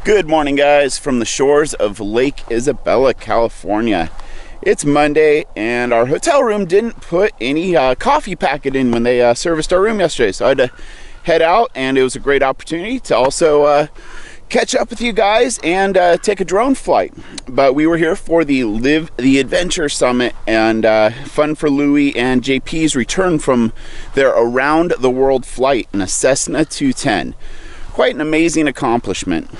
Good morning, guys, from the shores of Lake Isabella, California. It's Monday and our hotel room didn't put any coffee packet in when they serviced our room yesterday, so I had to head out, and it was a great opportunity to also catch up with you guys and take a drone flight. But we were here for the Live the Adventure Summit, and fun for Louie and JP's return from their around the world flight in a Cessna 210. Quite an amazing accomplishment.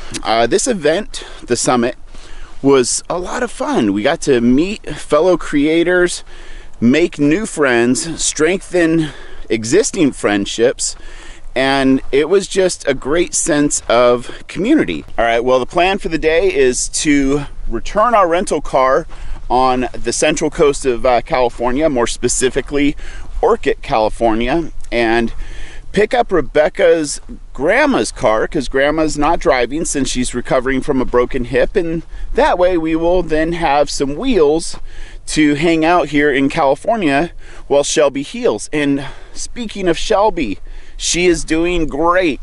This event, the summit, was a lot of fun. We got to meet fellow creators, make new friends, strengthen existing friendships, and it was just a great sense of community. All right, well, the plan for the day is to return our rental car on the central coast of California, more specifically Orcutt, California, and pick up Rebecca's grandma's car, because grandma's not driving since she's recovering from a broken hip, and that way we will then have some wheels to hang out here in California while Shelby heals. And speaking of Shelby, she is doing great.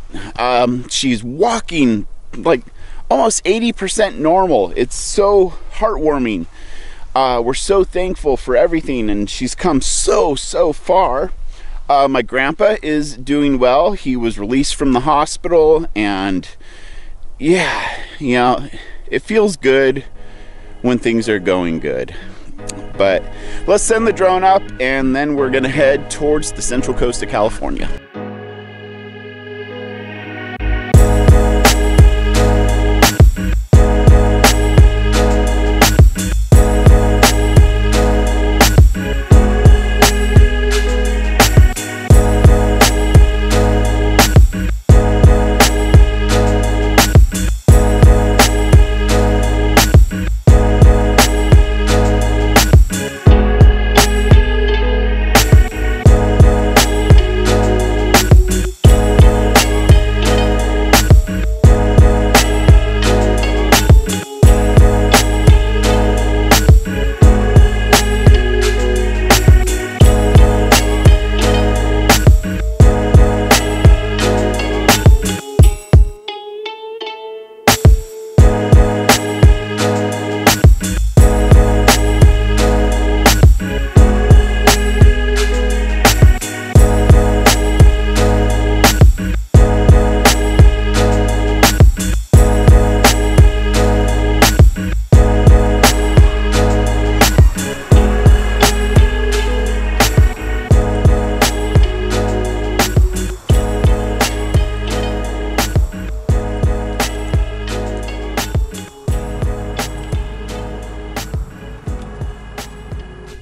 She's walking like almost 80% normal. It's so heartwarming. We're so thankful for everything, and she's come so far. My grandpa is doing well. He was released from the hospital, and yeah, you know, it feels good when things are going good. But let's send the drone up, and then we're gonna head towards the central coast of California.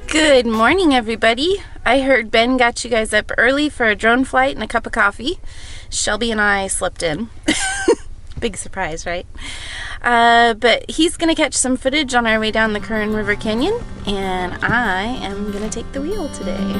Good morning, everybody. I heard Ben got you guys up early for a drone flight and a cup of coffee. Shelby and I slept in. Big surprise, right? But he's gonna catch some footage on our way down the Kern River Canyon, and I am gonna take the wheel today.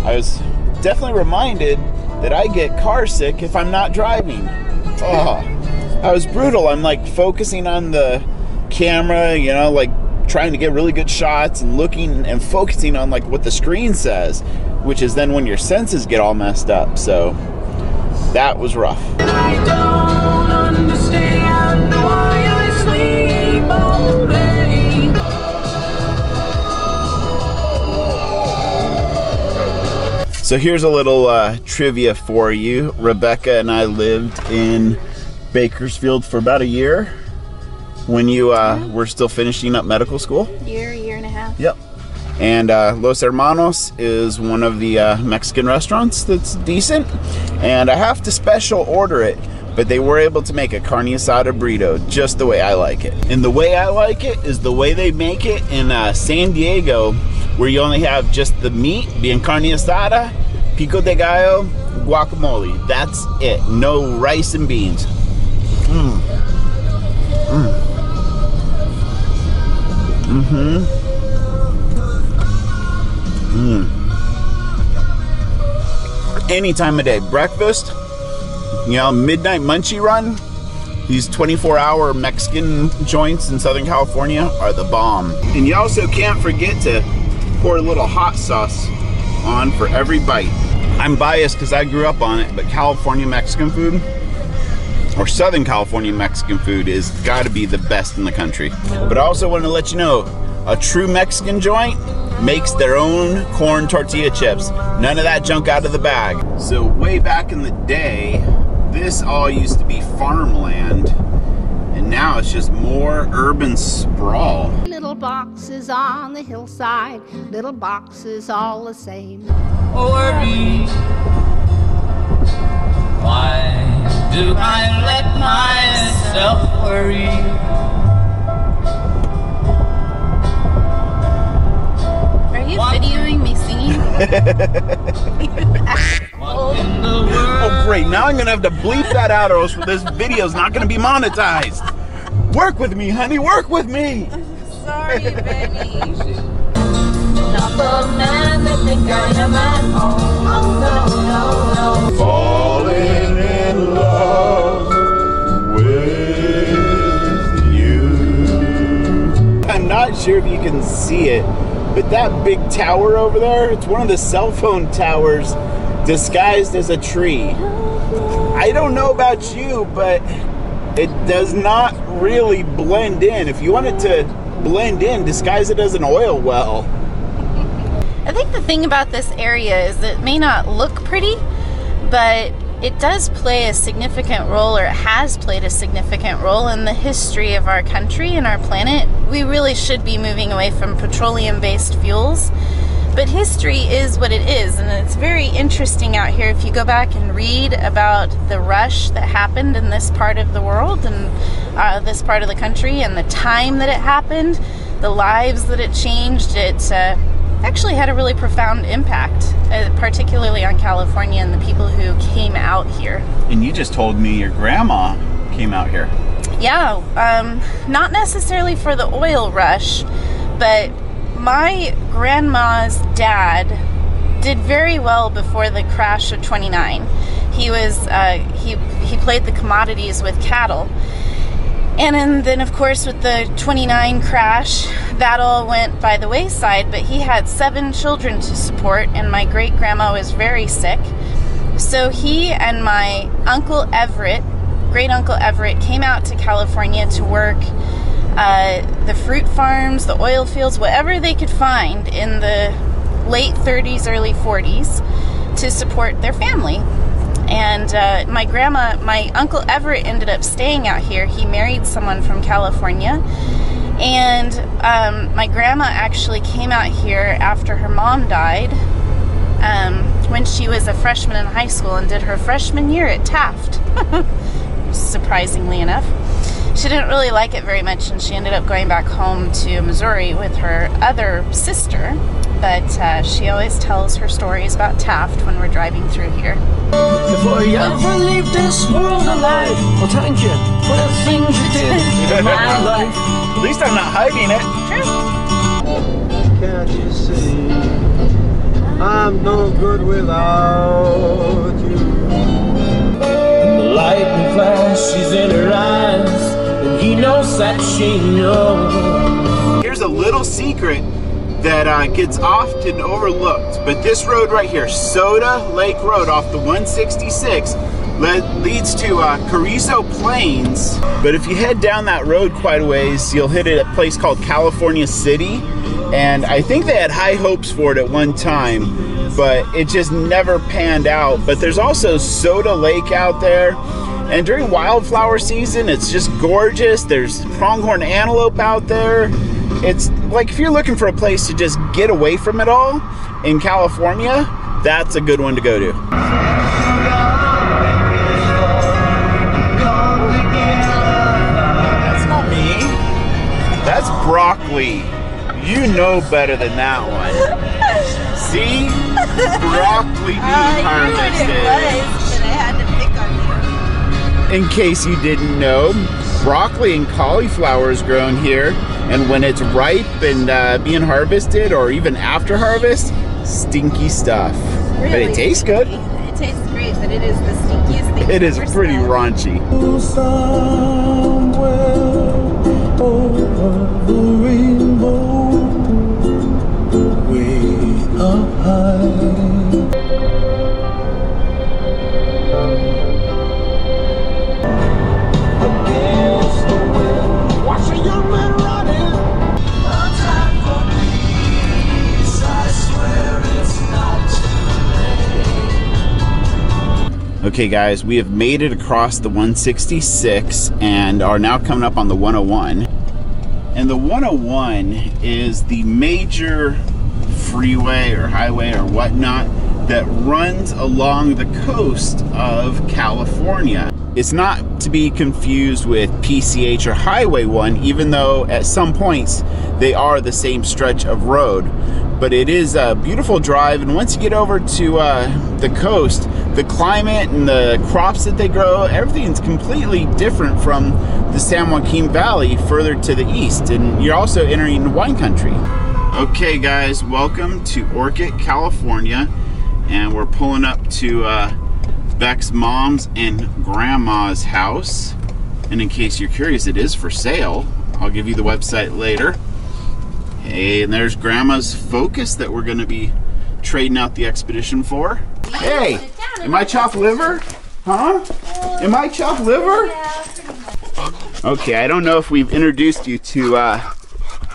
I was definitely reminded that I get car sick if I'm not driving. Oh, that was brutal. I'm like focusing on the camera, you know, like trying to get really good shots and looking and focusing on like what the screen says, which is then when your senses get all messed up. So that was rough. I don't understand why I sleep all day. So here's a little trivia for you. Rebecca and I lived in Bakersfield for about a year when you were still finishing up medical school. Year and a half. Yep. And Los Hermanos is one of the Mexican restaurants that's decent. And I have to special order it, but they were able to make a carne asada burrito just the way I like it. And the way I like it is the way they make it in San Diego, where you only have just the meat, being carne asada, pico de gallo, guacamole. That's it. No rice and beans. Any time of day. Breakfast, you know, midnight munchie run. These 24-hour Mexican joints in Southern California are the bomb. And you also can't forget to pour a little hot sauce on for every bite. I'm biased because I grew up on it, but California Mexican food, or Southern California Mexican food, is gotta be the best in the country. But I also want to let you know, a true Mexican joint makes their own corn tortilla chips. None of that junk out of the bag. So way back in the day, this all used to be farmland, and now it's just more urban sprawl. Little boxes on the hillside, little boxes all the same. Worry. Why do I let myself worry? Are you videoing me singing? What in the world? Oh great, now I'm gonna have to bleep that out or else this video's not gonna be monetized. Work with me, honey, work with me. Sorry, Benny. Not the man that think I am at home. Oh, no, no, no. Falling in love with you. I'm not sure if you can see it, but that big tower over there, it's one of the cell phone towers disguised as a tree. I don't know about you, but it does not really blend in. If you want it to blend in, disguise it as an oil well. I think the thing about this area is that it may not look pretty, but it does play a significant role, or it has played a significant role in the history of our country and our planet. We really should be moving away from petroleum-based fuels, but history is what it is, and it's very interesting out here if you go back and read about the rush that happened in this part of the world and this part of the country, and the time that it happened, the lives that it changed. It actually had a really profound impact, particularly on California and the people who came out here. And you just told me your grandma came out here. Yeah, not necessarily for the oil rush, but my grandma's dad did very well before the crash of '29. He was he played the commodities with cattle. And then, of course, with the '29 crash, that all went by the wayside, but he had 7 children to support, and my great-grandma was very sick. So he and my Uncle Everett, great-uncle Everett, came out to California to work the fruit farms, the oil fields, whatever they could find in the late 30s, early 40s to support their family. And my Uncle Everett ended up staying out here. He married someone from California. And my grandma actually came out here after her mom died when she was a freshman in high school and did her freshman year at Taft, surprisingly enough. She didn't really like it very much, and she ended up going back home to Missouri with her other sister. But she always tells her stories about Taft when we're driving through here. Before you ever leave this world alive, well, thank you for the things you did in my life. At least I'm not hiding it. True. Can't you see I'm no good without you? The lightning flashes in her eyes, and he knows that she knows. Here's a little secret that gets often overlooked, but this road right here, Soda Lake Road off the 166, leads to Carrizo Plains. But if you head down that road quite a ways, you'll hit a place called California City, And I think they had high hopes for it at one time, but it just never panned out. But there's also Soda Lake out there. And during wildflower season, it's just gorgeous. There's pronghorn antelope out there. It's like if you're looking for a place to just get away from it all in California, that's a good one to go to. That's not me. That's broccoli. You know better than that one. See? Broccoli being harvested. In case you didn't know, broccoli and cauliflower is grown here, and when it's ripe and being harvested, or even after harvest, stinky stuff. Really? But it tastes good. It tastes great, but it is the stinkiest thing. It is pretty raunchy. Somewhere over the rainbow, way up high. Okay guys, we have made it across the 166 and are now coming up on the 101. And the 101 is the major freeway or highway or whatnot that runs along the coast of California. It's not to be confused with PCH or Highway 1, even though at some points they are the same stretch of road. But it is a beautiful drive, and once you get over to the coast, the climate and the crops that they grow, everything's completely different from the San Joaquin Valley further to the east, and you're also entering wine country. Okay guys, welcome to Orcutt, California, and we're pulling up to Beck's mom's and grandma's house. And in case you're curious, it is for sale. I'll give you the website later. Hey, and there's grandma's Focus that we're gonna be trading out the Expedition for. Hey, am I chopped liver? Huh? Am I chopped liver? Okay, I don't know if we've introduced you to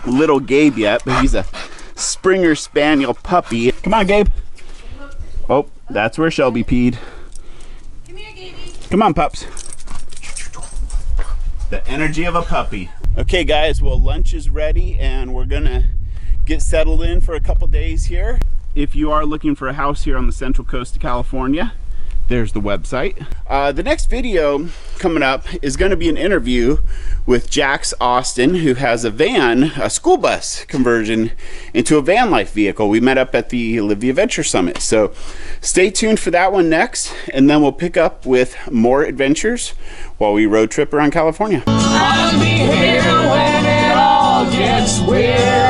little Gabe yet, but he's a Springer Spaniel puppy. Come on, Gabe. Oh, that's where Shelby peed. Come here, Gaby. Come on, pups. The energy of a puppy. Okay guys, well lunch is ready and we're gonna get settled in for a couple days here. If you are looking for a house here on the central coast of California, there's the website. The next video coming up is going to be an interview with Jax Austin, who has a van, a school bus conversion into a van life vehicle. We met up at the Live the Adventure Summit. So stay tuned for that one next, and then we'll pick up with more adventures while we road trip around California. I'll be here when it all gets weird.